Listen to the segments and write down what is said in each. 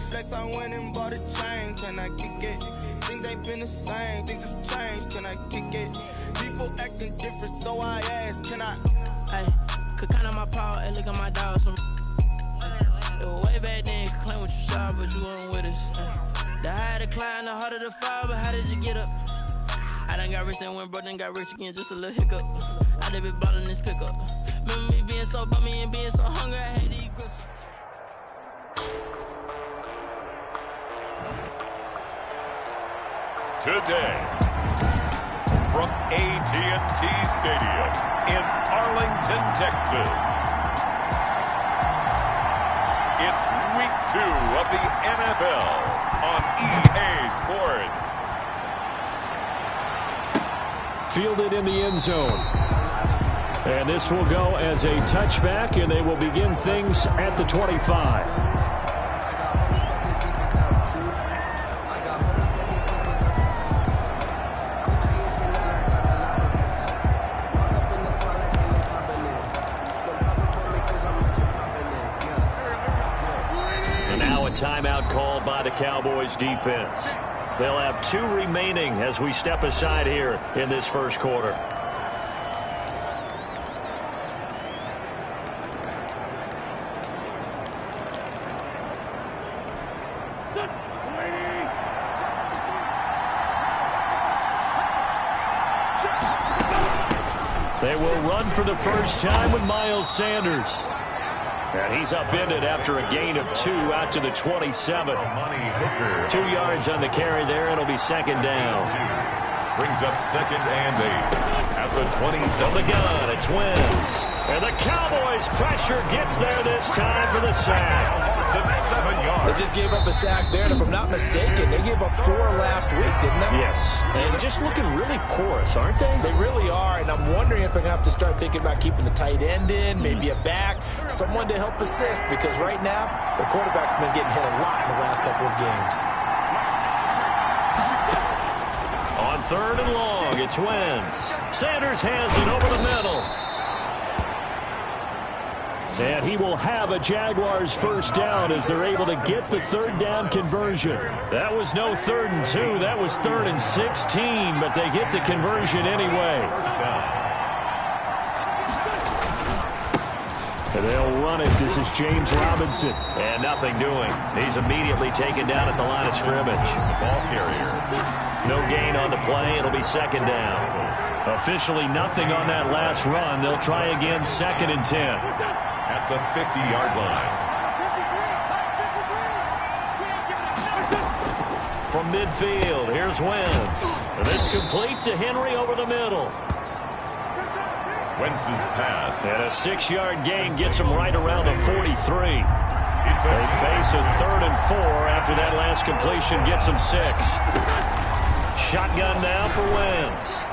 flex, I went and bought a chain. Can I kick it? Things ain't been the same, things have changed. Can I kick it? People acting different, so I asked, can I? Hey, could count on my power, hey, look at my dogs. It was way back then, could claim what you saw, but you weren't with us. The higher the climb, the harder the fall, but how did you get up? I done got rich and went broke, then got rich again, just a little hiccup. I done been ballin' this pickup. Remember me being so bummy and being so hungry, I had to eat grits. Today, from AT&T Stadium in Arlington, Texas, it's week 2 of the NFL on EA Sports. Fielded in the end zone. And this will go as a touchback, and they will begin things at the 25. Timeout called by the Cowboys defense. They'll have 2 remaining as we step aside here in this first quarter. They will run for the first time with Miles Sanders. And he's upended after a gain of 2 out to the 27. 2 yards on the carry there. It'll be second down. Brings up second and 8 at the 27. From the gun, it's Wentz. And the Cowboys' pressure gets there this time for the sack. 7 yards. They just gave up a sack there, and if I'm not mistaken, they gave up 4 last week, didn't they? Yes. And just looking really porous, aren't they? They really are, and I'm wondering if they're going to have to start thinking about keeping the tight end in, maybe a back, someone to help assist, because right now, the quarterback's been getting hit a lot in the last couple of games. On third and long, it's Wentz. Sanders has it over the middle. And he will have a Jaguars first down as they're able to get the third down conversion. That was no 3rd and 2. That was 3rd and 16, but they get the conversion anyway. And they'll run it. This is James Robinson. And nothing doing. He's immediately taken down at the line of scrimmage. Ball carrier. No gain on the play. It'll be second down. Officially nothing on that last run. They'll try again, 2nd and 10. At the 50-yard line. From midfield, here's Wentz. This complete to Henry over the middle. Wentz's pass. And a 6-yard gain gets him right around the 43. They face a 3rd and 4 after that last completion gets him 6. Shotgun now for Wentz.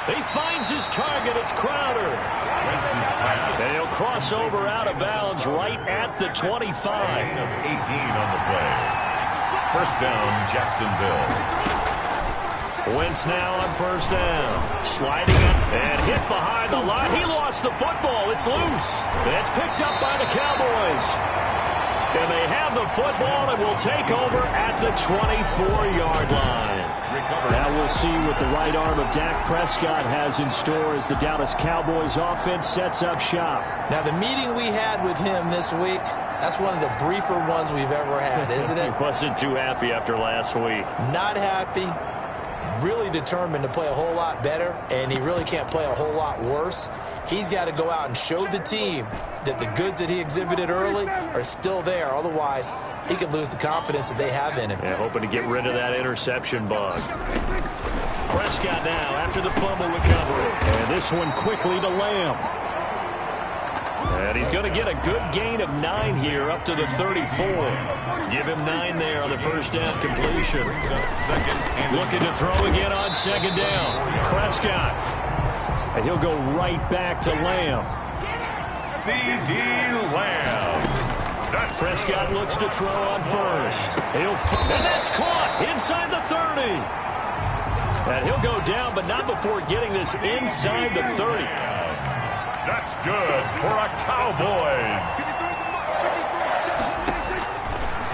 He finds his target. It's Crowder. And he'll cross over out of bounds right at the 25. 18 on the play. First down, Jacksonville. Wentz now on first down. Sliding up and hit behind the line. He lost the football. It's loose. It's picked up by the Cowboys. And they have the football and will take over at the 24-yard line. Now we'll see what the right arm of Dak Prescott has in store as the Dallas Cowboys offense sets up shop. Now, the meeting we had with him this week, that's one of the briefer ones we've ever had, isn't it? He wasn't too happy after last week. Not happy. Really determined to play a whole lot better, and he really can't play a whole lot worse. He's got to go out and show the team that the goods that he exhibited early are still there. Otherwise, he could lose the confidence that they have in him. Yeah, hoping to get rid of that interception bug. Prescott now after the fumble recovery. And this one quickly to Lamb. And he's going to get a good gain of 9 here up to the 34. Give him 9 there on the first down completion. Looking to throw again on second down. Prescott. And he'll go right back to Lamb. C.D. Lamb. Prescott looks to throw on first. And that's caught inside the 30. And he'll go down, but not before getting this inside the 30. That's good for a Cowboys.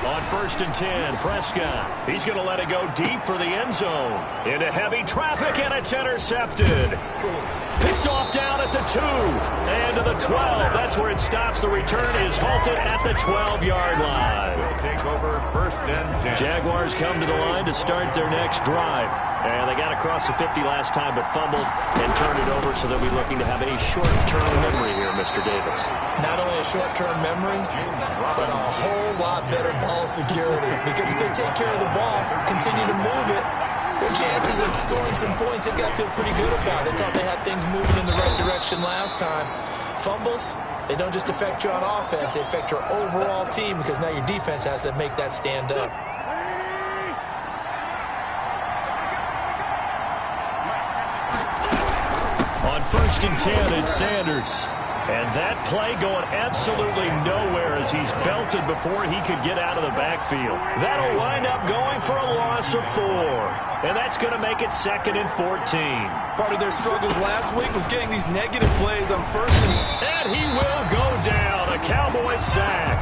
On first and 10. Prescott, he's going to let it go deep for the end zone. Into heavy traffic, and it's intercepted. Picked off down at the 2 and to the 12. That's where it stops. The return is halted at the 12-yard line. We'll take over first and 10. Jaguars come to the line to start their next drive. And they got across the 50 last time, but fumbled and turned it over, so they'll be looking to have a short-term memory here, Mr. Davis. Not only a short-term memory, but a whole lot better ball security. Because if they take care of the ball, continue to move it, their chances of scoring some points, they've got to feel pretty good about. They thought they had things moving in the right direction last time. Fumbles, they don't just affect you on offense, they affect your overall team, because now your defense has to make that stand up. On first and 10, it's Sanders. And that play going absolutely nowhere as he's belted before he could get out of the backfield. That'll wind up going for a loss of 4. And that's going to make it 2nd and 14. Part of their struggles last week was getting these negative plays on first and he will go down. A Cowboy sack.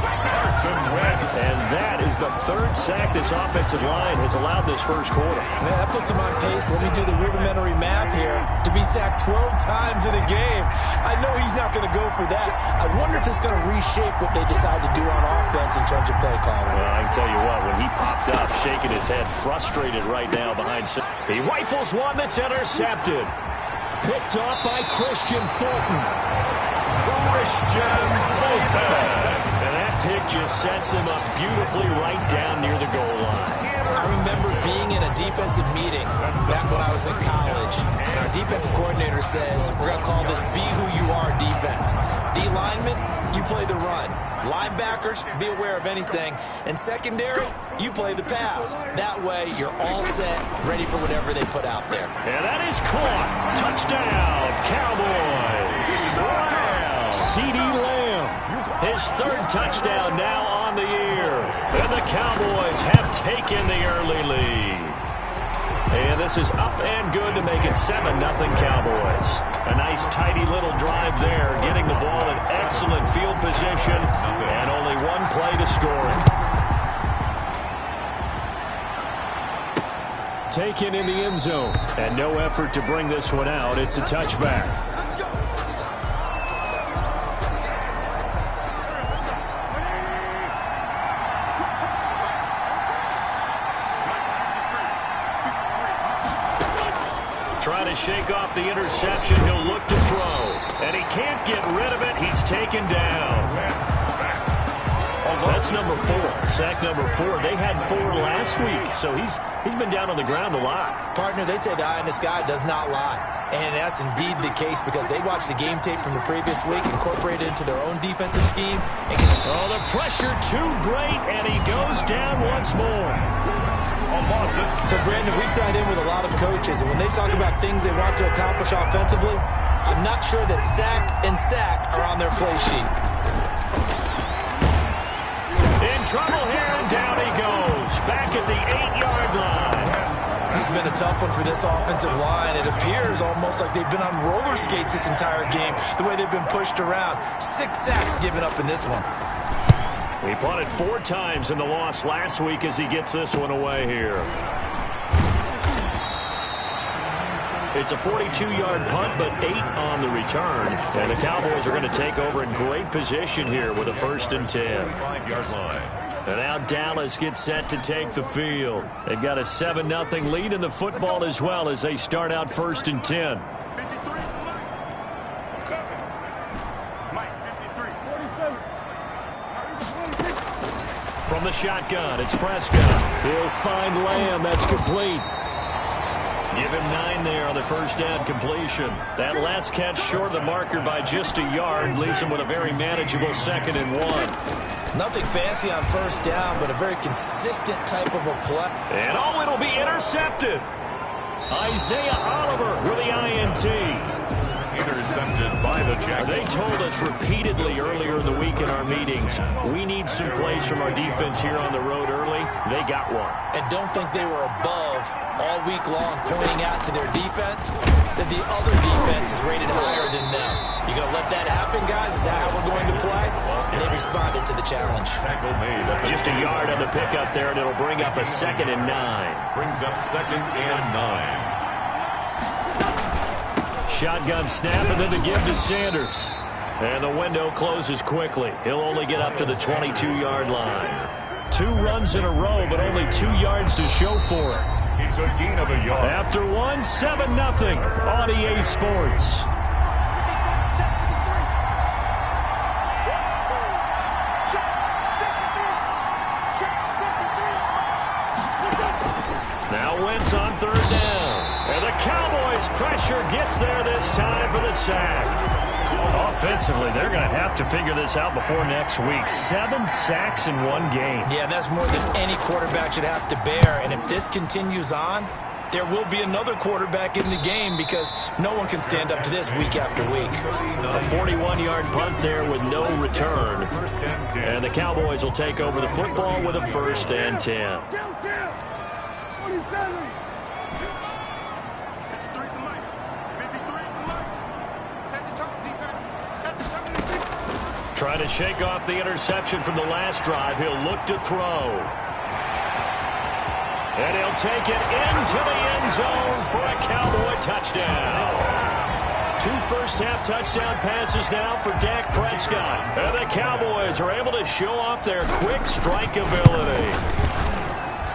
And that is the 3rd sack this offensive line has allowed this first quarter. Man, that puts him on pace. Let me do the rudimentary math here. To be sacked 12 times in a game, I know he's not going to go for that. I wonder if it's going to reshape what they decide to do on offense in terms of play calling. Well, I can tell you what, when he popped up, shaking his head, frustrated right now behind. He rifles one that's intercepted. Picked off by Christian Fulton. And that pick just sets him up beautifully right down near the goal line. I remember being in a defensive meeting back when I was in college, and our defensive coordinator says, we're going to call this be who you are defense. D lineman, you play the run. Linebackers, be aware of anything. And secondary, you play the pass. That way, you're all set, ready for whatever they put out there. And that is caught. Touchdown, Cowboys. Wow. CeeDee Lamb, his 3rd touchdown now on the year. And the Cowboys have taken the early lead. And this is up and good to make it 7-0 Cowboys. A nice tidy little drive there, getting the ball in excellent field position, and only 1 play to score it. Taken in the end zone, and no effort to bring this one out. It's a touchback. Trying to shake off the interception. He'll look to throw. And he can't get rid of it. He's taken down. That's number 4. Sack number 4. They had 4 last week, so he's been down on the ground a lot. Partner, they say the eye in the sky does not lie. And that's indeed the case because they watched the game tape from the previous week, incorporated it into their own defensive scheme. Oh, the pressure too great, and he goes down once more. So, Brandon, we signed in with a lot of coaches, and when they talk about things they want to accomplish offensively, I'm not sure that sack and sack are on their play sheet. In trouble here, and down he goes. Back at the 8-yard line. This has been a tough one for this offensive line. It appears almost like they've been on roller skates this entire game, the way they've been pushed around. 6 sacks given up in this one. He punted 4 times in the loss last week as he gets this one away here. It's a 42-yard punt, but 8 on the return. And the Cowboys are going to take over in great position here with a 1st and 10. 5-yard line. And now Dallas gets set to take the field. They've got a 7-0 lead in the football as well as they start out 1st and 10. From the shotgun, it's Prescott. He'll find Lamb. That's complete. Give him 9 there on the first down completion. That last catch short of the marker by just a yard leaves him with a very manageable 2nd and 1. Nothing fancy on first down, but a very consistent type of a play. And it'll be intercepted. Isaiah Oliver with the INT. Intercepted by the Jaguars. They told us repeatedly earlier in the week in our meetings, we need some plays from our defense here on the road early. They got one. And don't think they were above all week long pointing out to their defense that the other defense is rated higher than them. You going to let that happen, guys? Is that how we're going to play? and they responded to the challenge. Tackle made. Just a yard on the pickup there, and it'll bring up a 2nd and 9. Brings up 2nd and 9. Shotgun snap, and then to give to Sanders. And the window closes quickly. He'll only get up to the 22-yard line. 2 runs in a row, but only 2 yards to show for it. It's a gain of a yard. After 1, 7-0 on EA Sports. Now Wentz on 3rd down. And the Cowboys' pressure gets there this time for the sack. Offensively, they're going to have to figure this out before next week. 7 sacks in 1 game. Yeah, that's more than any quarterback should have to bear. And if this continues on, there will be another quarterback in the game because no one can stand up to this week after week. A 41-yard punt there with no return. And the Cowboys will take over the football with a 1st and 10. Trying to shake off the interception from the last drive. He'll look to throw. And he'll take it into the end zone for a Cowboy touchdown. 2 first-half touchdown passes now for Dak Prescott. And the Cowboys are able to show off their quick strike ability.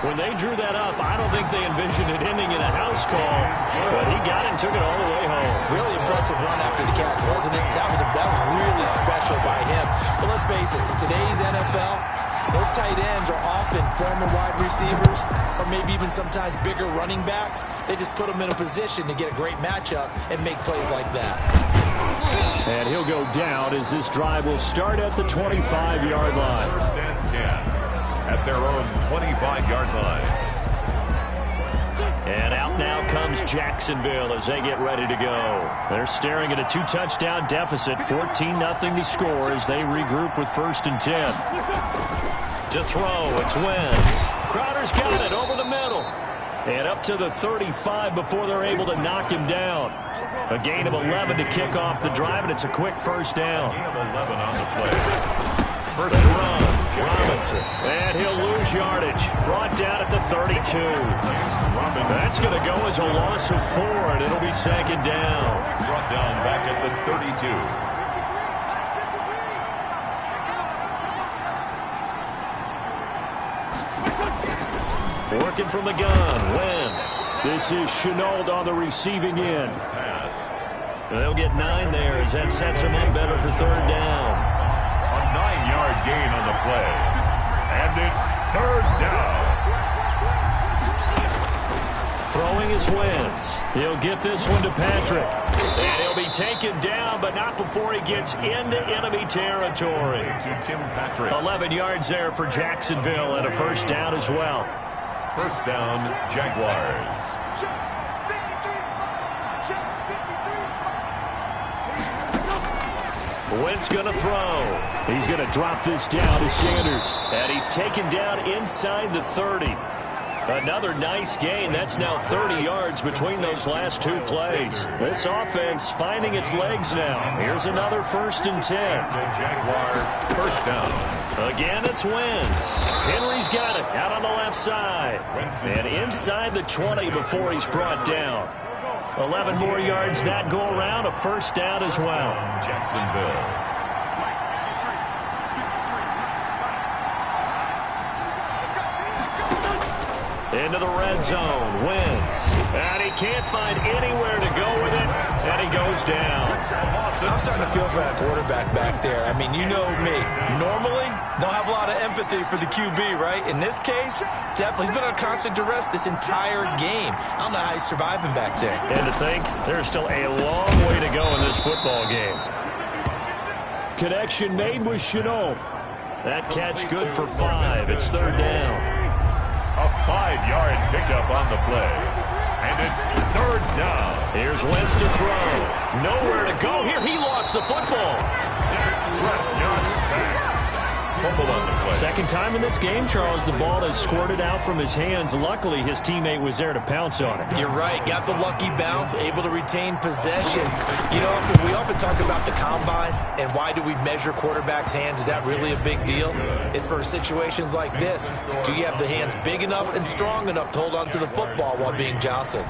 When they drew that up, I don't think they envisioned it ending in a house call, but he got it and took it all the way home. Really impressive run after the catch, wasn't it? That was really special by him. But let's face it, in today's NFL, those tight ends are often former wide receivers or maybe even sometimes bigger running backs. They just put them in a position to get a great matchup and make plays like that. And he'll go down as this drive will start at the 25-yard line. 1st and 10 at their own 25-yard line. And out now comes Jacksonville as they get ready to go. They're staring at a 2-touchdown deficit, 14-0 to score as they regroup with 1st and 10. To throw, it's Wentz. Crowder's got it over the middle. And up to the 35 before they're able to knock him down. A gain of 11 to kick off the drive, and it's a quick 1st down. Gain of 11 on the play. 1st and run. Robinson. And he'll lose yardage. Brought down at the 32. That's going to go as a loss of 4, and it'll be 2nd down. Brought down back at the 32. Working from the gun. Wentz. This is Chenault on the receiving end. Pass. They'll get 9 there as that sets them up better for 3rd down. A 9-yard gain on the play. And it's 3rd down. Throwing is Wentz. He'll get this one to Patrick. And he'll be taken down, but not before he gets into enemy territory. To Tim Patrick. 11 yards there for Jacksonville and a 1st down as well. 1st down, Jaguars. Wentz going to throw. He's going to drop this down to Sanders. And he's taken down inside the 30. Another nice gain. That's now 30 yards between those last 2 plays. This offense finding its legs now. Here's another 1st and 10. The Jaguar 1st down. Again, it's Wentz. Henry's got it out on the left side. And inside the 20 before he's brought down. 11 more yards that go around. A 1st down as well. Jacksonville. Into the red zone. Wentz. And he can't find anywhere to go with it. And he goes down. I'm starting to feel for that quarterback back there. I mean, you know me. Normally, don't have a lot of empathy for the QB, right? In this case, definitely. He's been on constant duress this entire game. I don't know how he's surviving back there. And to think, there's still a long way to go in this football game. Connection made with Chenault. That catch good for 5. It's 3rd down. A 5-yard pickup on the play. And it's 3rd down. Here's Wentz to throw. Nowhere to go here. He lost the football. Dak Prescott sacked. For fumble on the play. Second time in this game, Charles, the ball has squirted out from his hands. Luckily, his teammate was there to pounce on it. You're right. Got the lucky bounce, able to retain possession. You know, we often talk about the combine and why do we measure quarterbacks' hands. Is that really a big deal? It's for situations like this. Do you have the hands big enough and strong enough to hold on to the football while being jostled?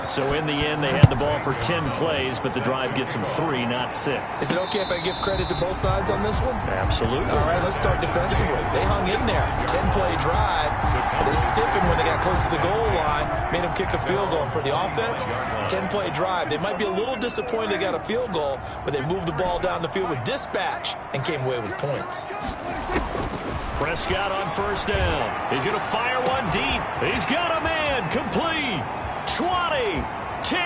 So in the end, they had the ball for 10 plays, but the drive gets them 3, not 6. Is it okay if I give credit to both sides on this one? Absolutely. All right, let's start defensively. They hung in there. 10-play drive, but they stiffened when they got close to the goal line, made them kick a field goal. And for the offense, 10-play drive. They might be a little disappointed they got a field goal, but they moved the ball down the field with dispatch and came away with points. Prescott on first down. He's going to fire one deep. He's got a man. Complete. 20, 10,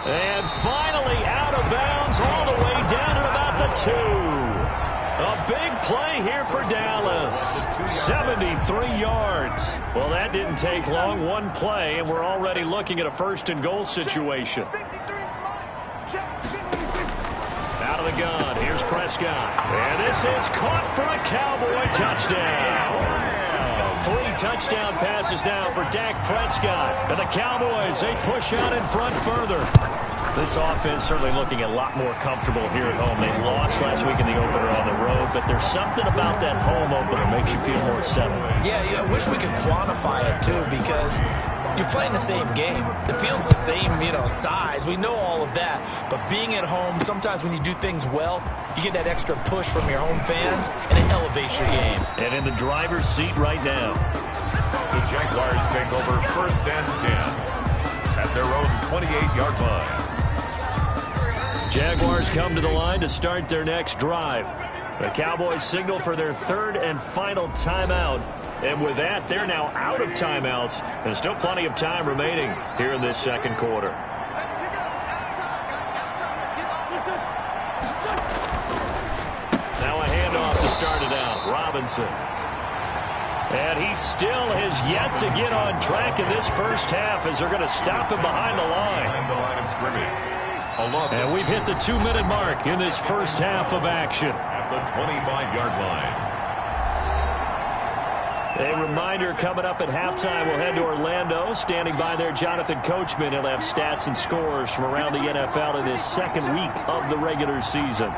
and finally out of bounds all the way down at about the 2. A big play here for Dallas. 73 yards. Well, that didn't take long. One play, and we're already looking at a first-and-goal situation. Out of the gun, here's Prescott. And this is caught for a Cowboy touchdown. 3 touchdown passes now for Dak Prescott. And the Cowboys, they push out in front further. This offense certainly looking a lot more comfortable here at home. They lost last week in the opener on the road, but there's something about that home opener that makes you feel more settled. Yeah, I wish we could quantify it, too, because you're playing the same game. The field's the same, size. We know all of that. But being at home, sometimes when you do things well, you get that extra push from your home fans, and it elevates your game. And in the driver's seat right now. The Jaguars take over first and 10 at their own 28-yard line. Jaguars come to the line to start their next drive. The Cowboys signal for their third and final timeout. And with that, they're now out of timeouts. There's still plenty of time remaining here in this second quarter. Now a handoff to start it out. Robinson. And he still has yet to get on track in this first half as they're going to stop him behind the line. Behind the line of scrimmage. And we've hit the 2-minute mark in this first half of action. At the 25-yard line. A reminder coming up at halftime, we'll head to Orlando. Standing by there, Jonathan Coachman. He'll have stats and scores from around the NFL in his second week of the regular season.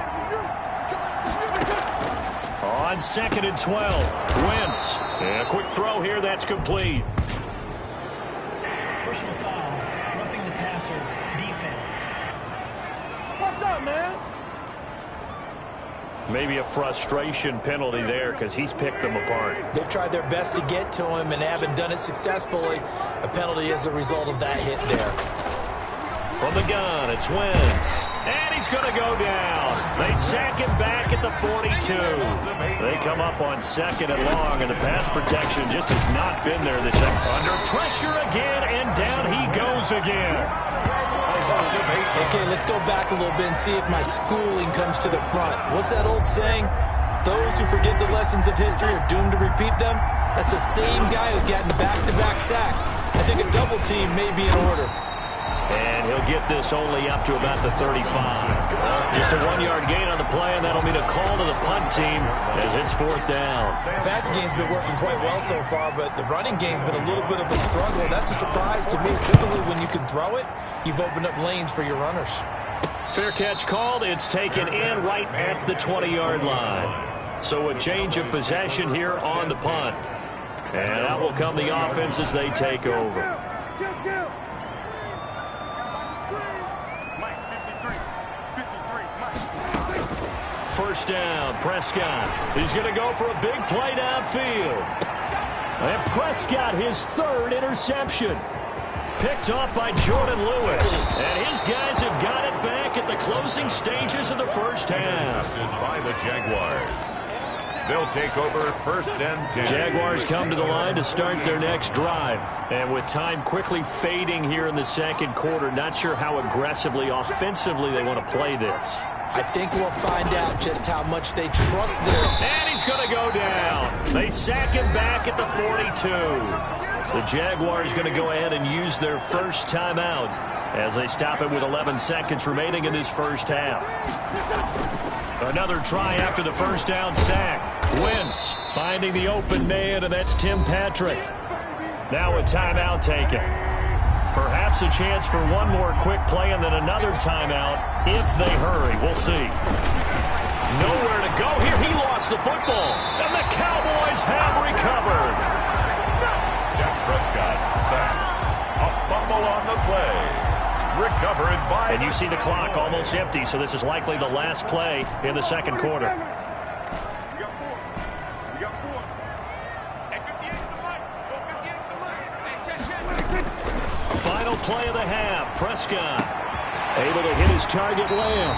On 2nd and 12, Wentz. And a quick throw here, that's complete. Personal foul, roughing the passer, defense. What's up, man? Maybe a frustration penalty there because he's picked them apart. They've tried their best to get to him and haven't done it successfully. A penalty as a result of that hit there. From the gun, it's Wentz. And he's going to go down. They sack him back at the 42. They come up on 2nd and long, and the pass protection just has not been there this time. Under pressure again, and down he goes again. Okay, let's go back a little bit and see if my schooling comes to the front. What's that old saying? Those who forget the lessons of history are doomed to repeat them. That's the same guy who's gotten back-to-back sacks. I think a double team may be in order. And he'll get this only up to about the 35. Just a 1-yard gain on the play, and that'll mean a call to the punt team as it's 4th down. The passing game's been working quite well so far, but the running game's been a little bit of a struggle. That's a surprise to me. Typically, when you can throw it, you've opened up lanes for your runners. Fair catch called. It's taken in right at the 20-yard line. So a change of possession here on the punt. And out will come the offense as they take over. First down, Prescott. He's going to go for a big play downfield. And Prescott, his 3rd interception. Picked off by Jordan Lewis. And his guys have got it back at the closing stages of the first half. By the Jaguars. They'll take over first and 10. Jaguars come to the line to start their next drive. And with time quickly fading here in the second quarter, not sure how aggressively, offensively they want to play this. I think we'll find out just how much they trust their... And he's going to go down. They sack him back at the 42. The Jaguars going to go ahead and use their first timeout as they stop it with 11 seconds remaining in this first half. Another try after the first down sack. Wentz finding the open man, and that's Tim Patrick. Now a timeout taken. Perhaps a chance for one more quick play and then another timeout if they hurry. We'll see. Nowhere to go here. He lost the football, and the Cowboys have recovered. Dak Prescott sacked. A fumble on the play. Recovered by... And you see the clock almost empty, so this is likely the last play in the second quarter. Final play of the half. Prescott able to hit his target, Lamb.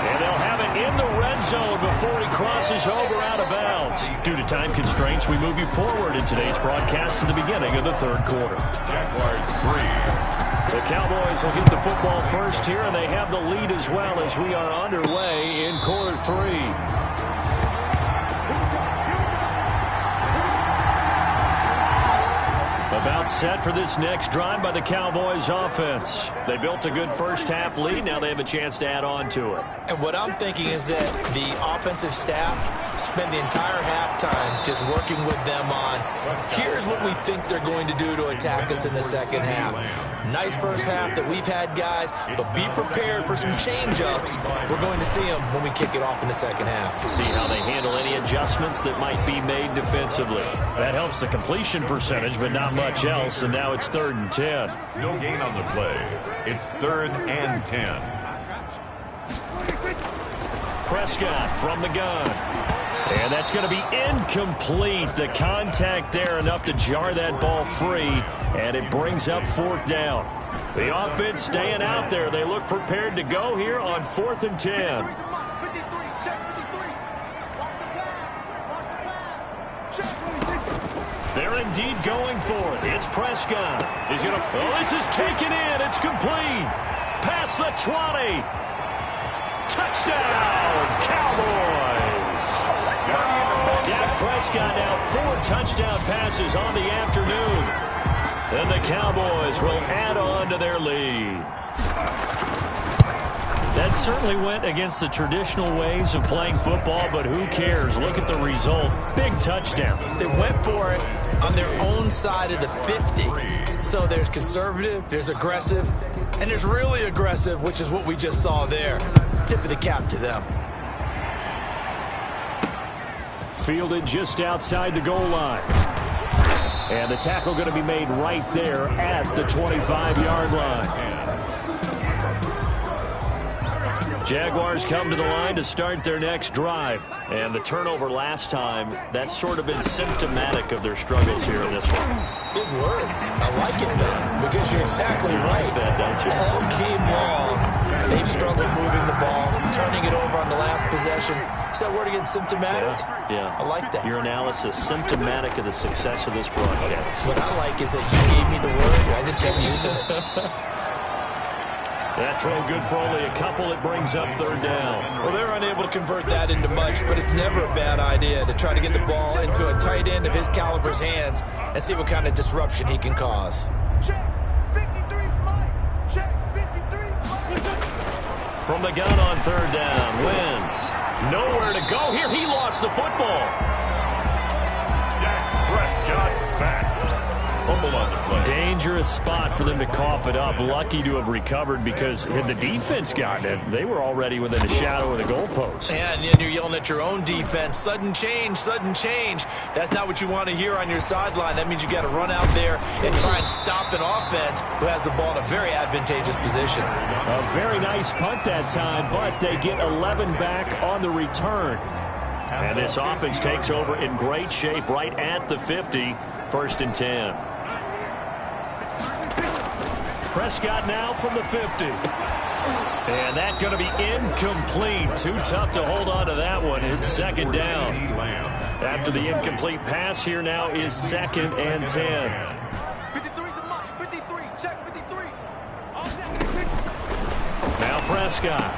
And they'll have it in the red zone before he crosses over out of bounds. Due to time constraints, we move you forward in today's broadcast to the beginning of the third quarter. Jaguars 3. The Cowboys will get the football first here, and they have the lead as well as we are underway in quarter three. About set for this next drive by the Cowboys offense. They built a good first half lead. Now they have a chance to add on to it. And what I'm thinking is that the offensive staff spend the entire halftime just working with them on, here's what we think they're going to do to attack us in the second half. Nice first half that we've had, guys, but be prepared for some change-ups. We're going to see them when we kick it off in the second half. See how they handle any adjustments that might be made defensively. That helps the completion percentage, but not much else, and now it's 3rd and 10. No gain on the play. It's 3rd and 10. Prescott from the gun. And that's going to be incomplete. The contact there enough to jar that ball free, and it brings up 4th down. The offense staying out there. They look prepared to go here on 4th and 10. They're indeed going for it. It's Prescott. He's going to... Oh, this is taken in. It's complete. Past the 20. Touchdown, Cowboys. Dak Prescott now 4 touchdown passes on the afternoon. And the Cowboys will add on to their lead. That certainly went against the traditional ways of playing football, but who cares? Look at the result. Big touchdown. They went for it on their own side of the 50. So there's conservative, there's aggressive, and there's really aggressive, which is what we just saw there. Tip of the cap to them. Fielded just outside the goal line. And the tackle going to be made right there at the 25-yard line. Jaguars come to the line to start their next drive. And the turnover last time, that's sort of been symptomatic of their struggles here in this one. Big word. I like it, though, because you're exactly right. Like that, don't you? All game long, they've struggled moving the ball, turning it over on the last possession. Is that word again, symptomatic? Yeah. I like that. Your analysis, symptomatic of the success of this broadcast. What I like is that you gave me the word, and I just kept using it. That throw good for only a couple. It brings up 3rd down. Well, they're unable to convert that into much, but it's never a bad idea to try to get the ball into a tight end of his caliber's hands and see what kind of disruption he can cause. Check 53 Mike. Check 53 Mike. From the gun on 3rd down, Wentz. Nowhere to go here. He lost the football. Dak Prescott sacked. Fumble on the play. Dangerous spot for them to cough it up. Lucky to have recovered because had the defense gotten it, they were already within a shadow of the goalpost. And then you're yelling at your own defense. Sudden change, sudden change. That's not what you want to hear on your sideline. That means you got to run out there and try and stop an offense who has the ball in a very advantageous position. A very nice punt that time, but they get 11 back on the return. And this offense takes over in great shape right at the 50. 1st and 10. Prescott now from the 50. And that's going to be incomplete. Too tough to hold on to that one. It's 2nd down. After the incomplete pass, here now is 2nd and 10. 53 to Mike. 53. Check 53. Now Prescott.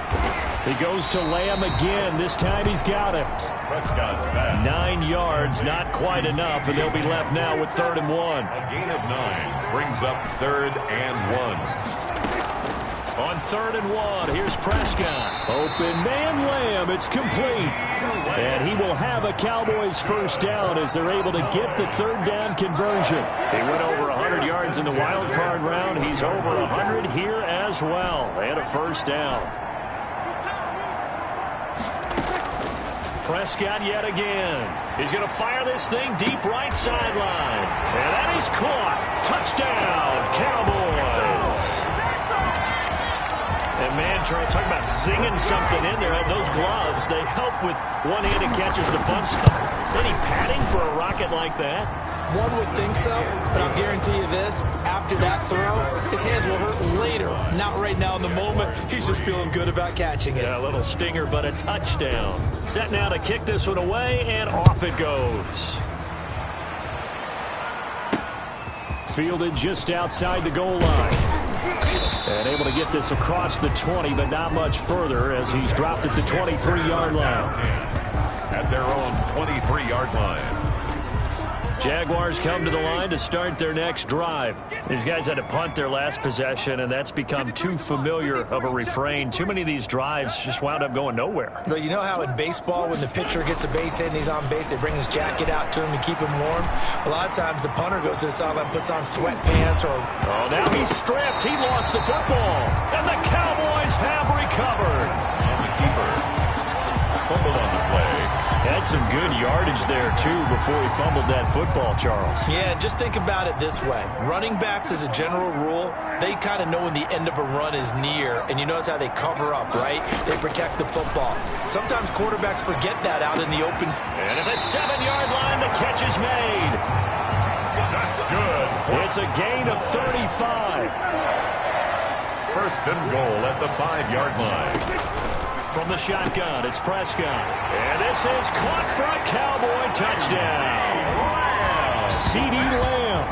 He goes to Lamb again. This time he's got it. Prescott's back. 9 yards, not quite enough, and they'll be left now with 3rd and 1. A gain of 9 brings up 3rd and 1. On 3rd and 1, here's Prescott. Open man Lamb, it's complete. And he will have a Cowboys first down as they're able to get the 3rd down conversion. He went over 100 yards in the wild card round. He's over 100 here as well. And a first down. Prescott yet again. He's going to fire this thing deep right sideline. And that is caught. Touchdown, Cowboys. And man, Charles, talk about zinging something in there. Those gloves, they help with one-handed catches, the fun stuff. Any padding for a rocket like that? One would think so, but I'll guarantee you this. After that throw, his hands will hurt later. Not right now in the moment. He's just feeling good about catching it. Yeah, a little stinger, but a touchdown. Set now to kick this one away, and off it goes. Fielded just outside the goal line. And able to get this across the 20, but not much further as he's dropped at the 23-yard line. At their own 23-yard line. Jaguars come to the line to start their next drive. These guys had to punt their last possession, and that's become too familiar of a refrain. Too many of these drives just wound up going nowhere. But you know how in baseball, when the pitcher gets a base hit and he's on base, they bring his jacket out to him to keep him warm? A lot of times the punter goes to the sideline, puts on sweatpants or... Oh, now he's stripped. He lost the football. And the Cowboys have recovered. And the keeper fumbled on the play. Had some good yardage there, too, before he fumbled that football, Charles. Yeah, just think about it this way. Running backs, as a general rule, they kind of know when the end of a run is near, and you notice how they cover up, right? They protect the football. Sometimes quarterbacks forget that out in the open. And at the 7-yard line, the catch is made. That's good. It's a gain of 35. First and goal at the 5-yard line. From the shotgun, it's Prescott. And this is caught for a Cowboy touchdown. CeeDee Lamb,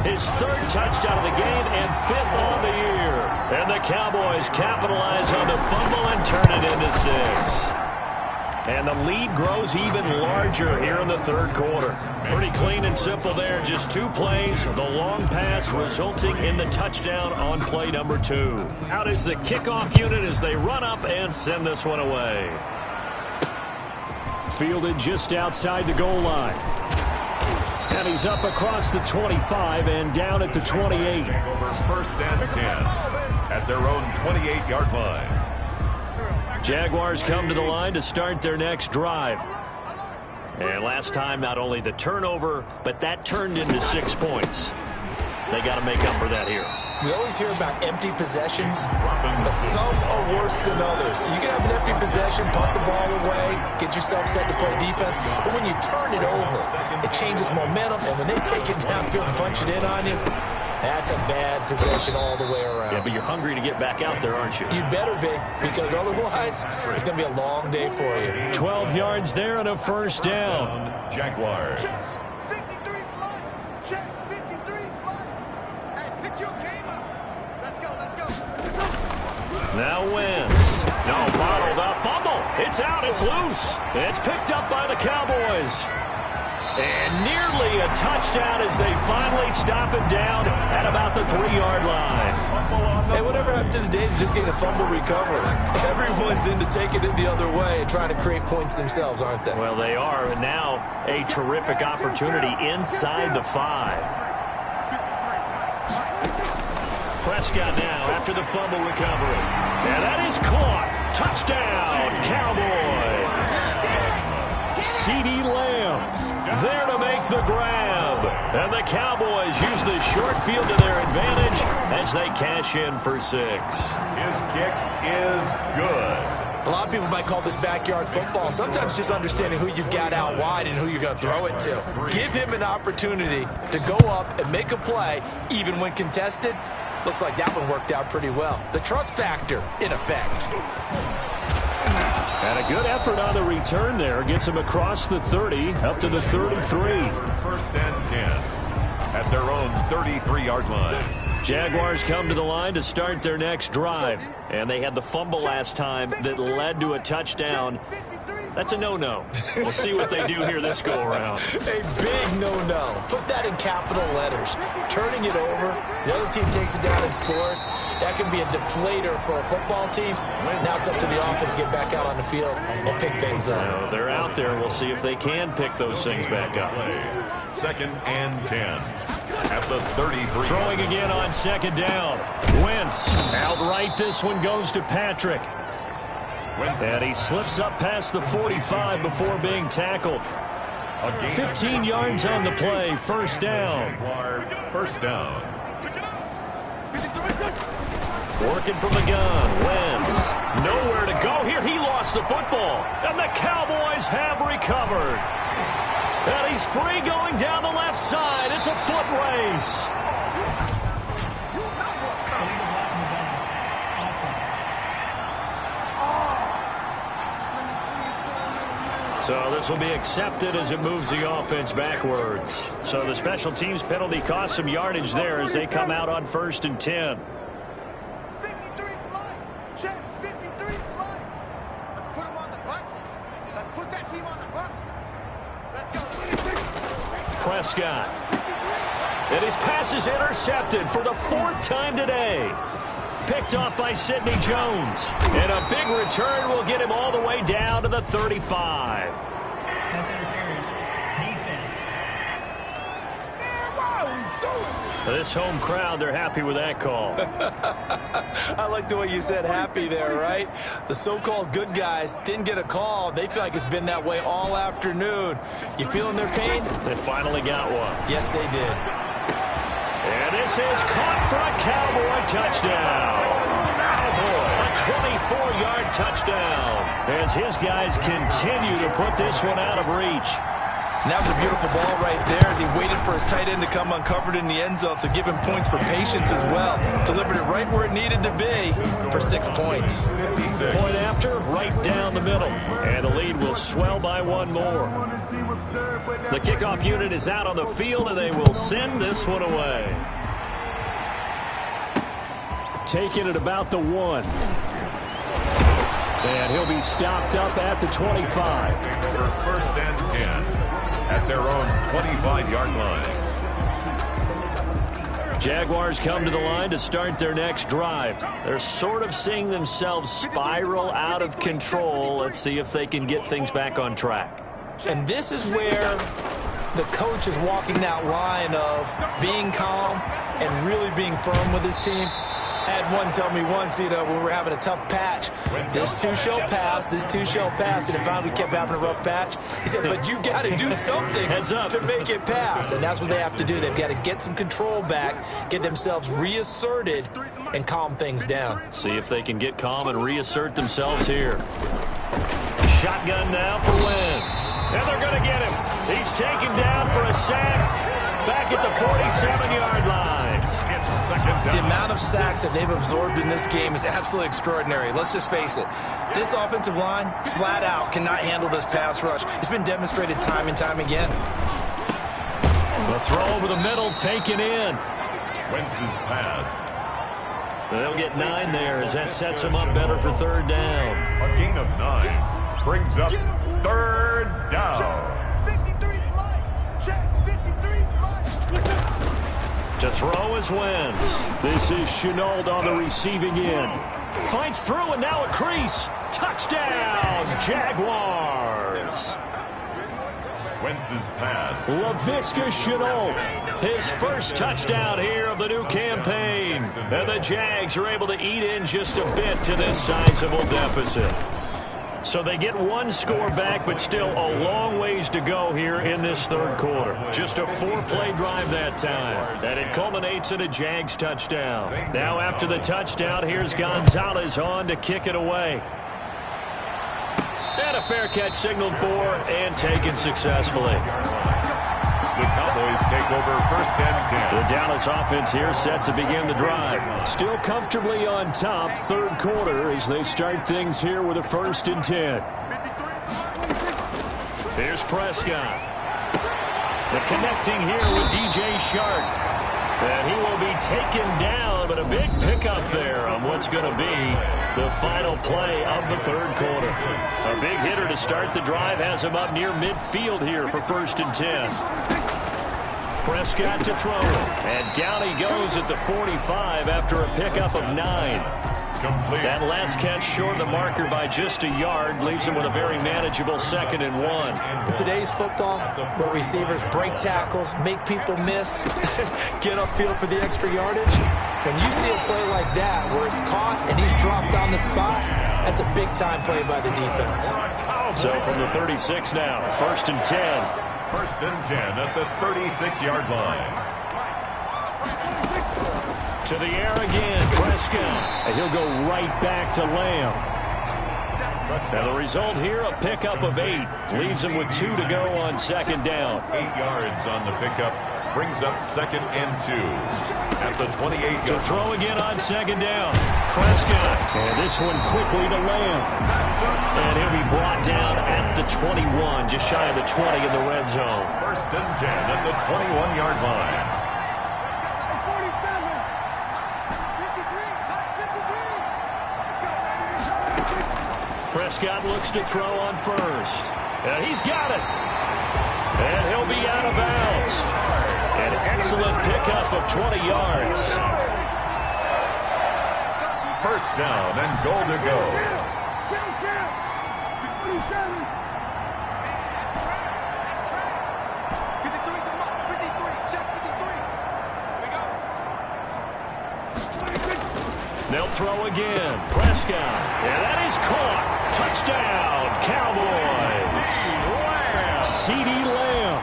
his 3rd touchdown of the game and 5th on the year. And the Cowboys capitalize on the fumble and turn it into 6. And the lead grows even larger here in the 3rd quarter. Pretty clean and simple there. Just 2 plays. The long pass resulting in the touchdown on play number 2. Out is the kickoff unit as they run up and send this one away. Fielded just outside the goal line. And he's up across the 25 and down at the 28. Over first and 10 at their own 28-yard line. Jaguars come to the line to start their next drive. And last time, not only the turnover, but that turned into 6 points. They got to make up for that here. We always hear about empty possessions, but some are worse than others. You can have an empty possession, punt the ball away, get yourself set to play defense, but when you turn it over, it changes momentum, and when they take it downfield and punch it in on you, that's a bad possession all the way around. Yeah, but you're hungry to get back out there, aren't you? You better be, because otherwise, it's going to be a long day for you. 12 yards there and a first down. Jaguars. Check 53 flight. Check 53 flight. Hey, pick your game up. Let's go, let's go. Now wins. No, bottled up. Fumble. It's out. It's loose. It's picked up by the Cowboys. And nearly a touchdown as they finally stop it down at about the 3-yard line. Hey, whatever happened to the days of just getting a fumble recovery? Everyone's into taking it the other way and trying to create points themselves, aren't they? Well, they are. And now a terrific opportunity inside the 5. Prescott now after the fumble recovery. And that is caught. Touchdown, Cowboys. CeeDee Lamb there to make the grab. And the Cowboys use the short field to their advantage as they cash in for 6. His kick is good. A lot of people might call this backyard football. Sometimes just understanding who you've got out wide and who you're going to throw it to. Give him an opportunity to go up and make a play, even when contested. Looks like that one worked out pretty well. The trust factor, in effect. And a good effort on the return there. Gets him across the 30, up to the 33. First and 10 at their own 33-yard line. Jaguars come to the line to start their next drive. And they had the fumble last time that led to a touchdown. That's a no-no. We'll see what they do here this go-around. A big no-no. Put that in capital letters. Turning it over, the other team takes it down and scores. That can be a deflator for a football team. Now it's up to the offense to get back out on the field and pick things up. Now, they're out there. We'll see if they can pick those things back up. 2nd and 10 at the 33. Throwing again on 2nd down. Wentz outright. This one goes to Patrick. And he slips up past the 45 before being tackled. 15 yards on the play. 1st down. 1st down. Working from the gun. Wentz. Nowhere to go here. He lost the football. And the Cowboys have recovered. And he's free going down the left side. It's a foot race. So this will be accepted as it moves the offense backwards. So the special teams penalty cost some yardage there as they come out on 1st and 10. 53 flight. Check 53 flight. Let's put them on the buses. Let's put that team on the bus. Let's go. Prescott. And his pass is intercepted for the 4th time today. Picked off by Sidney Jones. And a big return will get him all the way down to the 35. That's interference. Defense. This home crowd, they're happy with that call. I like the way you said happy there, right? The so-called good guys didn't get a call. They feel like it's been that way all afternoon. You feeling their pain? They finally got one. Yes, they did. And this is caught for a Cowboy touchdown. A 24-yard touchdown as his guys continue to put this one out of reach. And that was a beautiful ball right there as he waited for his tight end to come uncovered in the end zone, so give him points for patience as well. Delivered it right where it needed to be for 6 points. Point after, right down the middle. And the lead will swell by one more. The kickoff unit is out on the field, and they will send this one away. Taking it about the 1. And he'll be stopped up at the 25. For 1st and 10 at their own 25-yard line. Jaguars come to the line to start their next drive. They're sort of seeing themselves spiral out of control. Let's see if they can get things back on track. And this is where the coach is walking that line of being calm and really being firm with his team. I had one tell me once, when we were having a tough patch, this too shall pass, this too shall pass, and it finally kept having a rough patch. He said, but you got to do something to make it pass, and that's what they have to do. They've got to get some control back, get themselves reasserted, and calm things down. See if they can get calm and reassert themselves here. Shotgun now for Wentz. And they're going to get him. He's taken down for a sack back at the 47-yard line. The amount of sacks that they've absorbed in this game is absolutely extraordinary. Let's just face it. This offensive line, flat out, cannot handle this pass rush. It's been demonstrated time and time again. The throw over the middle taken in. Wentz's pass. They'll get 9 there as that sets them up better for 3rd down. A gain of 9 brings up 3rd down. Check 53 flight. Check 53 flight. To throw is Wentz. This is Chenault on the receiving end. Fights through and now a crease. Touchdown, Jaguars. Wentz's pass. Laviska Chenault, his first touchdown here of the new campaign. And the Jags are able to eat in just a bit to this sizable deficit. So they get 1 score back, but still a long ways to go here in this 3rd quarter. Just a 4-play drive that time. And it culminates in a Jags touchdown. Now after the touchdown, here's Gonzalez on to kick it away. And a fair catch signaled for and taken successfully. The Cowboys take over 1st and 10. The Dallas offense here set to begin the drive. Still comfortably on top, 3rd quarter as they start things here with a 1st and 10. Here's Prescott. The connecting here with DJ Shark. And he will be taken down, but a big pickup there on what's going to be the final play of the third quarter. A big hitter to start the drive has him up near midfield here for 1st and 10. Prescott to throw, and down he goes at the 45 after a pickup of 9. That last catch short of the marker by just a yard leaves him with a very manageable 2nd and 1. In today's football, where receivers break tackles, make people miss, get upfield for the extra yardage, when you see a play like that where it's caught and he's dropped on the spot, that's a big-time play by the defense. So from the 36 now, 1st and 10. 1st and 10 at the 36-yard line. To the air again, Prescott. And he'll go right back to Lamb. Now the result here, a pickup of 8. Leaves him with 2 to go on 2nd down. 8 yards on the pickup. Brings up 2nd and 2. At the 28-yard To throw again on 2nd down. Prescott. And this one quickly to Lamb. And he'll be brought down at the 21, just shy of the 20 in the red zone. 1st and 10 at the 21-yard line. Prescott looks to throw on 1st. And he's got it. And he'll be out of bounds. An excellent pickup of 20 yards. 1st down and goal to go. They'll throw again. Prescott. And that is caught. Touchdown, Cowboys. CeeDee Lamb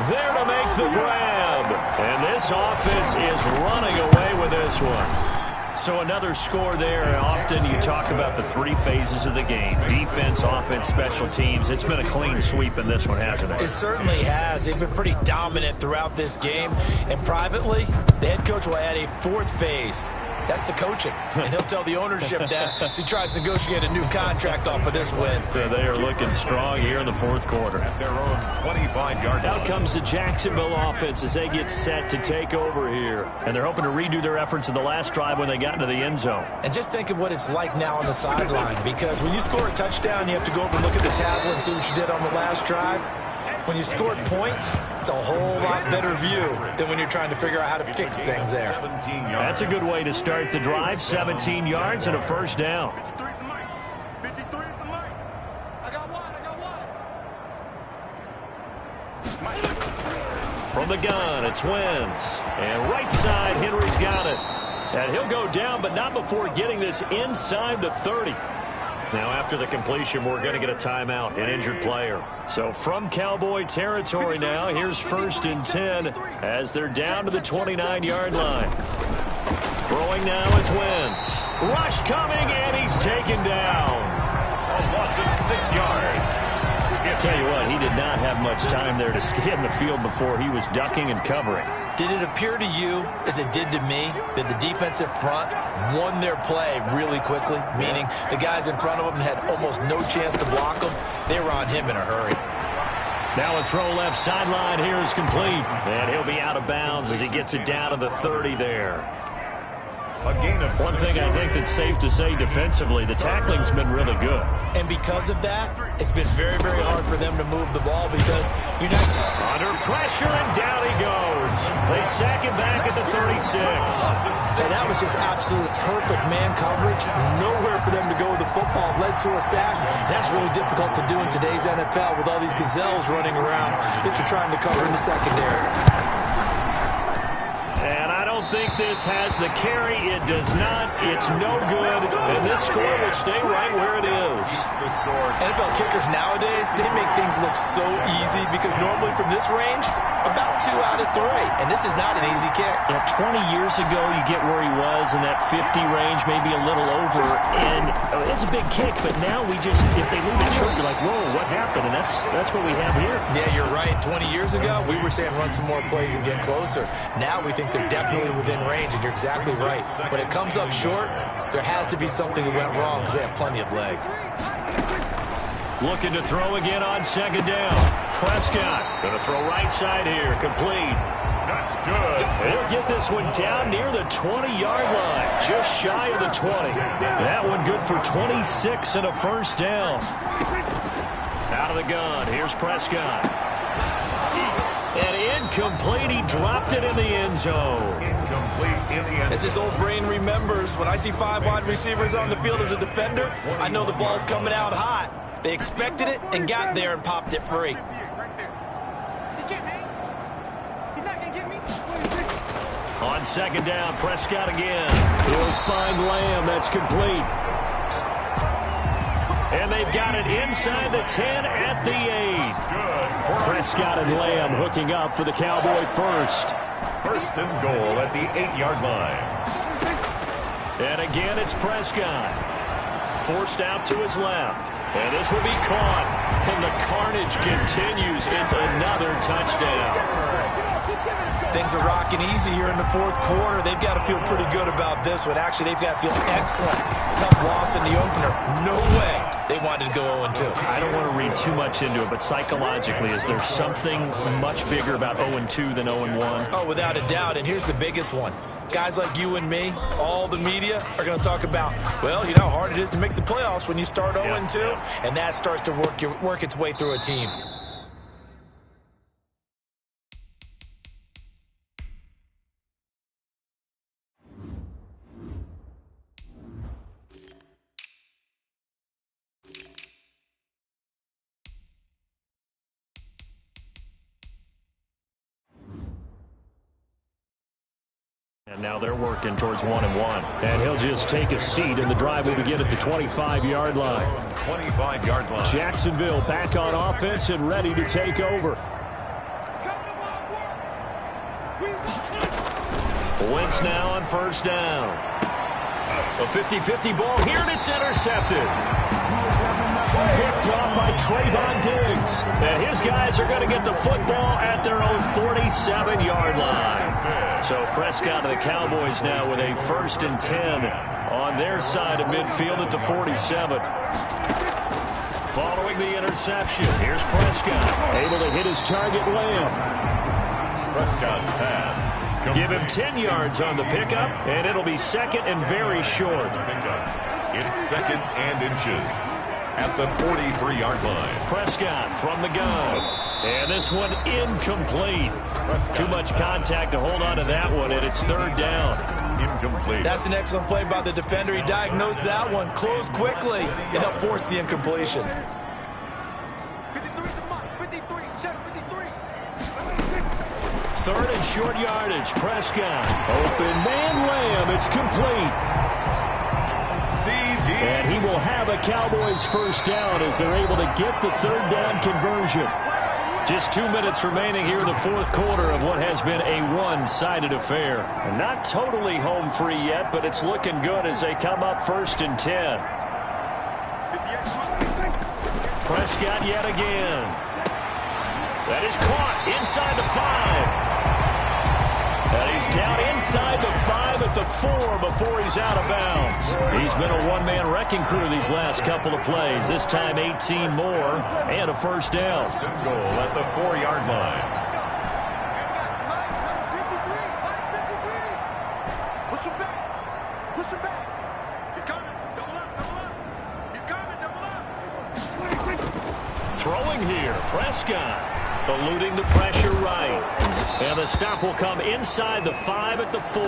there to make the grab. And this offense is running away with this one. So another score there. Often you talk about the 3 phases of the game. Defense, offense, special teams. It's been a clean sweep in this one, hasn't it? It certainly has. They've been pretty dominant throughout this game. And privately, the head coach will add a 4th phase. That's the coaching. And he'll tell the ownership that as he tries to negotiate a new contract off of this win. Yeah, they are looking strong here in the 4th quarter. At their own 25-yard line. Out comes the Jacksonville offense as they get set to take over here. And they're hoping to redo their efforts in the last drive when they got into the end zone. And just think of what it's like now on the sideline. Because when you score a touchdown, you have to go over and look at the tablet and see what you did on the last drive. When you scored points, it's a whole lot better view than when you're trying to figure out how to fix things there. That's a good way to start the drive. 17 yards and a 1st down. 53 is the mic. I got one. From the gun, it's Wentz. And right side, Henry's got it. And he'll go down, but not before getting this inside the 30. Now, after the completion, we're going to get a timeout, an injured player. So from Cowboy territory now, here's 1st and 10 as they're down to the 29-yard line. Throwing now is Wentz. Rush coming, and he's taken down. A loss of 6 yards. I'll tell you what, he did not have much time there to scan the field before he was ducking and covering. Did it appear to you, as it did to me, that the defensive front won their play really quickly? Meaning the guys in front of them had almost no chance to block them. They were on him in a hurry. Now a throw left sideline here is complete. And he'll be out of bounds as he gets it down to the 30 there. A gain of One thing I think that's safe to say defensively, the tackling's been really good. And because of that, it's been very, very hard for them to move the ball because you're not... Under pressure, and down he goes. They sack him back at the 36. And that was just absolute perfect man coverage. Nowhere for them to go with the football. Led to a sack. That's really difficult to do in today's NFL with all these gazelles running around that you're trying to cover in the secondary. And I don't think this has the carry. It does not. It's no good. And this score will stay right where it is. NFL kickers nowadays, they make things look so easy because normally from this range, about 2 out of 3. And this is not an easy kick. Yeah, 20 years ago, you get where he was in that 50 range, maybe a little over. And it's a big kick, but now we just, if they leave it short, you're like, whoa, what happened? And that's what we have here. Yeah, you're right. 20 years ago, we were saying run some more plays and get closer. Now we think they're definitely within range, and you're exactly right. When it comes up short, there has to be something that went wrong because they have plenty of leg. Looking to throw again on 2nd down. Prescott going to throw right side here. Complete. That's good. He'll get this one down near the 20-yard line, just shy of the 20. That one good for 26 and a first down. Out of the gun, here's Prescott. And incomplete, he dropped it in the end zone. Incomplete in the end zone. As his old brain remembers, when I see 5 wide receivers on the field as a defender, I know the ball's coming out hot. They expected it and got there and popped it free. On second down, Prescott again. He'll find Lamb. That's complete. And they've got it inside the 10 at the 8. Prescott and Lamb hooking up for the Cowboy first. First and goal at the 8-yard line. And again, it's Prescott. Forced out to his left. And this will be caught. And the carnage continues. It's another touchdown. Things are rocking easy here in the fourth quarter. They've got to feel pretty good about this one. Actually, they've got to feel excellent. Tough loss in the opener. No way they wanted to go 0-2. I don't want to read too much into it, but psychologically, is there something much bigger about 0-2 than 0-1? Oh, without a doubt. And here's the biggest one. Guys like you and me, all the media, are going to talk about, well, you know how hard it is to make the playoffs when you start 0-2, and that starts to work its way through a team. And now they're working towards 1-1. And he'll just take a seat, and the drive will begin at the 25-yard line. 25-yard line. Jacksonville back on offense and ready to take over. Wentz now on first down. A 50-50 ball here, and it's intercepted. Picked off by Trayvon Diggs. And his guys are going to get the football at their own 47-yard line. So Prescott and the Cowboys now with a 1st and 10 on their side of midfield at the 47. Following the interception, here's Prescott. Able to hit his target, Lamb. Prescott's pass. Give him 10 yards on the pickup, and it'll be second and very short. It's 2nd and inches at the 43-yard line. Prescott from the gun. And this one incomplete. Too much contact to hold on to that one, and it's 3rd down. Incomplete. That's an excellent play by the defender. He diagnosed that one, closed quickly, and helped force the incompletion. 3rd and short yardage. Prescott. Open man, Lamb. It's complete. And he will have a Cowboys first down as they're able to get the 3rd down conversion. Just 2 minutes remaining here in the fourth quarter of what has been a one-sided affair. And not totally home free yet, but it's looking good as they come up 1st and 10. Prescott yet again. That is caught inside the 5. And he's down inside the 5 at the 4 before he's out of bounds. He's been a one-man wrecking crew these last couple of plays. This time 18 more and a first down. Goal at the 4-yard line. Push him back. Push him back. He's coming. Double up. Double up. He's coming. Double up. Throwing here, Prescott. Eluding the pressure right. And the stop will come inside the 5 at the 4.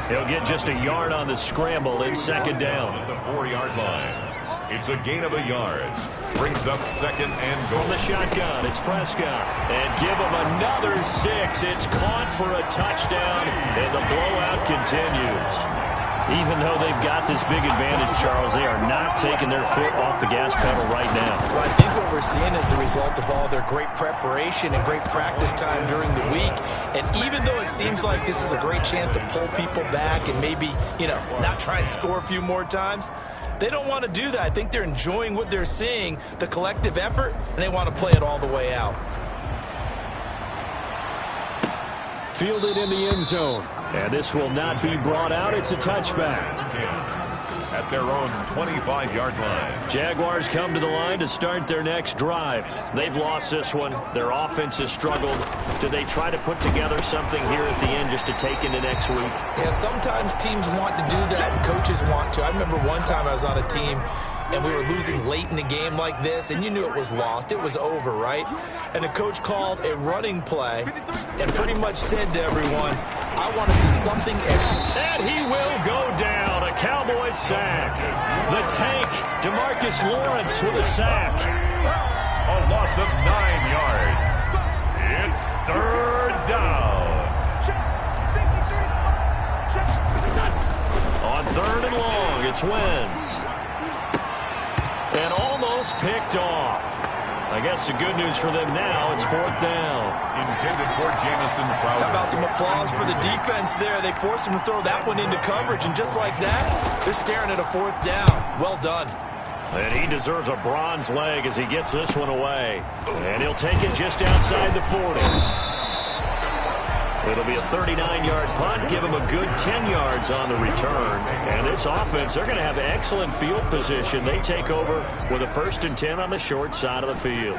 He'll get just a yard on the scramble. It's 2nd down. At the 4-yard line. It's a gain of a yard. Brings up 2nd and goal. From the shotgun, it's Prescott. And give him another 6. It's caught for a touchdown. And the blowout continues. Even though they've got this big advantage, Charles, they are not taking their foot off the gas pedal right now. Well, I think what we're seeing is the result of all their great preparation and great practice time during the week. And even though it seems like this is a great chance to pull people back and maybe, not try and score a few more times, they don't want to do that. I think they're enjoying what they're seeing, the collective effort, and they want to play it all the way out. Fielded in the end zone. And this will not be brought out. It's a touchback. at their own 25-yard line. Jaguars come to the line to start their next drive. They've lost this one. Their offense has struggled. Do they try to put together something here at the end just to take into next week? Yeah, sometimes teams want to do that and coaches want to. I remember one time I was on a team and we were losing late in the game like this, and you knew it was lost. It was over, right? And the coach called a running play and pretty much said to everyone, I want to see something extra. And he will go down. A Cowboys sack. The tank, DeMarcus Lawrence with a sack. A loss of 9 yards. It's third down. On third and long, it's Wentz. And almost picked off. I guess the good news for them now, it's fourth down. Intended for Jamison Crowder. How about some applause for the defense there? They forced him to throw that one into coverage, and just like that, they're staring at a fourth down. Well done. And he deserves a bronze leg as he gets this one away. And he'll take it just outside the 40. It'll be a 39-yard punt, give him a good 10 yards on the return. And this offense, they're going to have excellent field position. They take over with a 1st and 10 on the short side of the field.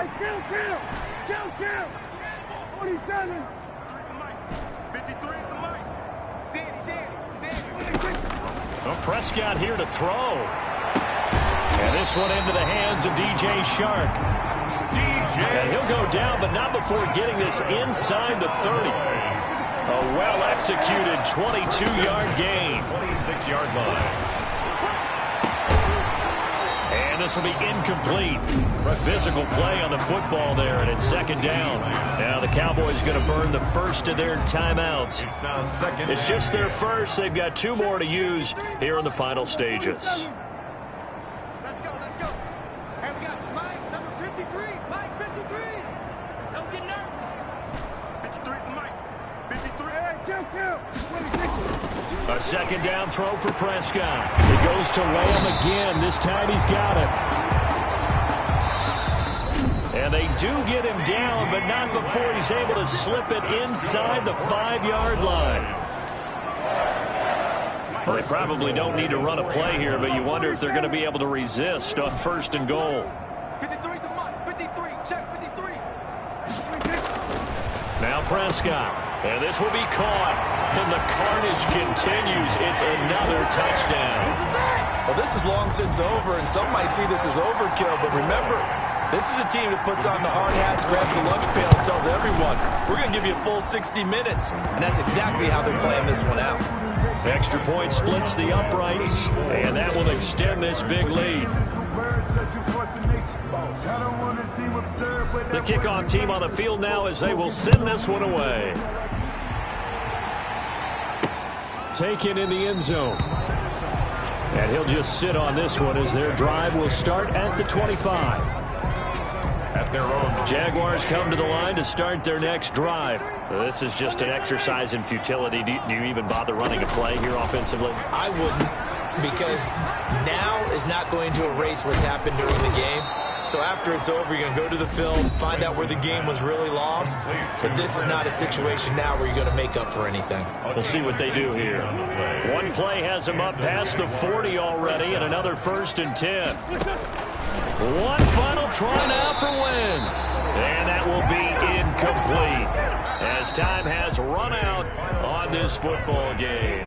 Well, Prescott here to throw. And this one into the hands of DJ Shark. And he'll go down, but not before getting this inside the 30. A well-executed 22-yard gain. 26-yard line. And this will be incomplete. Physical play on the football there, and it's second down. Now the Cowboys going to burn the first of their timeouts. It's now second. It's just their first. They've got 2 more to use here in the final stages. Let's go, let's go. And we got Mike, number 53. Mike, 53. Don't get nervous. 53 is the Mike. 53. Hey, kill. A second down throw for Prescott. He goes to Lamb again. This time he's got it. And they do get him down, but not before he's able to slip it inside the 5-yard line. Well, they probably don't need to run a play here, but you wonder if they're going to be able to resist on 1st and goal. 53 is the Mike. 53. Check 53. Now Prescott. And this will be caught. And the carnage continues. It's another touchdown. Well, this is long since over, and some might see this as overkill, but remember, this is a team that puts on the hard hats, grabs the lunch pail, and tells everyone, we're going to give you a full 60 minutes. And that's exactly how they're playing this one out. Extra point splits the uprights, and that will extend this big lead. The kickoff team on the field now as they will send this one away. Taken in the end zone. And he'll just sit on this one as their drive will start at the 25. At their own. Jaguars come to the line to start their next drive. This is just an exercise in futility. Do you even bother running a play here offensively? I wouldn't, because now is not going to erase what's happened during the game. So after it's over, you're going to go to the film, find out where the game was really lost. But this is not a situation now where you're going to make up for anything. We'll see what they do here. One play has them up past the 40 already, and another 1st and 10. One final try now for Wentz. And that will be incomplete as time has run out on this football game.